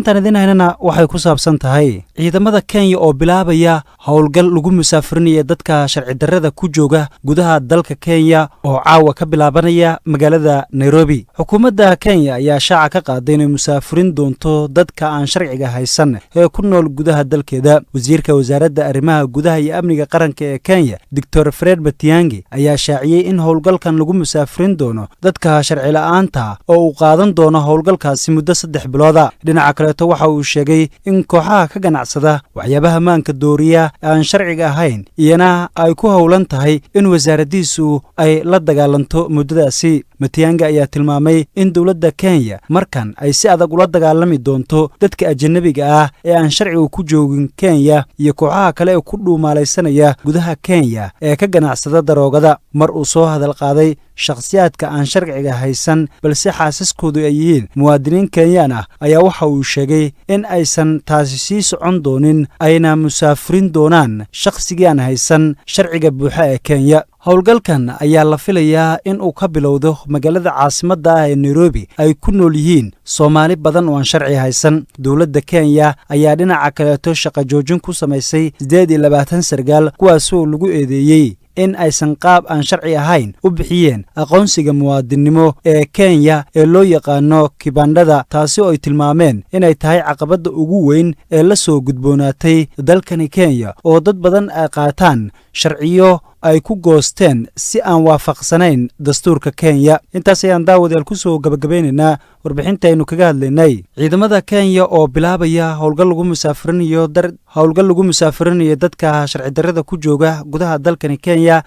intaan idin haynana waxay ku saabsan tahay ciidamada Kenya oo bilaabaya howlgal lagu musaafirinaya dadka sharci darrada ku jooga gudaha dalka Kenya oo caawa ka bilaabanaya magaalada Nairobi. Xukuumadda Kenya ayaa shaaca ka qaaday inay musaafirin doonto dadka aan sharciga haysan ee ku nool gudaha dalkeeda. Wasiirka wasaaradda arrimaha gudaha iyo amniga qaranka ee Kenya, Dr. Fred Matiang'i, ayaa shaaciyay in howlgalkan lagu musaafirin doono dadka sharci la'aanta oo uu qaadan doono howlgalkaasi muddo 3 bilood ah. Dhinaca kaleeto waxa uu sheegay in kooxaha ka ganacsada waxyaabaha maanka dooriya aan sharciga ahayn iyana ay ku howlan tahay in wasaaraddiisu ay la dagaalanto muddadaasi. Matiang'i ayaa tilmaamay in dowladda Kenya markan ay si adag ula dagaalami doonto dadka ajnabiga ah ee aan sharciga ku joogin Kenya iyo kooxaha kale ee ku dhuumaalaysanaya gudaha Kenya ee ka ganacsada daroogada. Mar uu soo hadal qaaday shakhsiyaadka aan sharciga haysan balse xaasaskoodu ay yihiin muwaadiniin Kenyaan ah ayaa waxa uu sheegay in aysan taasi sii socon doonin ayna musaafirin doonaan shakhsigii aan haysan sharciga buuxa ee Kenya. Howlgalkan ayaa la filayaa in uu ka bilowdo magaalada caasimadda ah ee Nairobi ay ku nool yihiin Soomaali badan oo aan sharci haysan. Dowladda Kenya ayaa dhinaca kaleeto shaqo joojin ku samaysay 28 sargaal kuwaas oo lagu eedeeyay in aysan qaab aan sharci ahayn u bixiyeen aqoonsiga muwaadinimo ee Kenya ee loo yaqaano kibandhada, taasi oo ay tilmaameen inay tahay caqabadda ugu weyn ee la soo gudboonaatay dalkani Kenya oo dad badan ay qaataan sharciyo ay ku goosteen si aan waafaqsanayn dastuurka Kenya. Intaas ayaan daawadayaal ku soo gabagabaynaynaa warbixintaynu kaga hadlaynay ciidamada Kenya oo bilaabaya howlgal lagu musaafirinayo dadka sharci darrada ku jooga gudaha dalkani Kenya.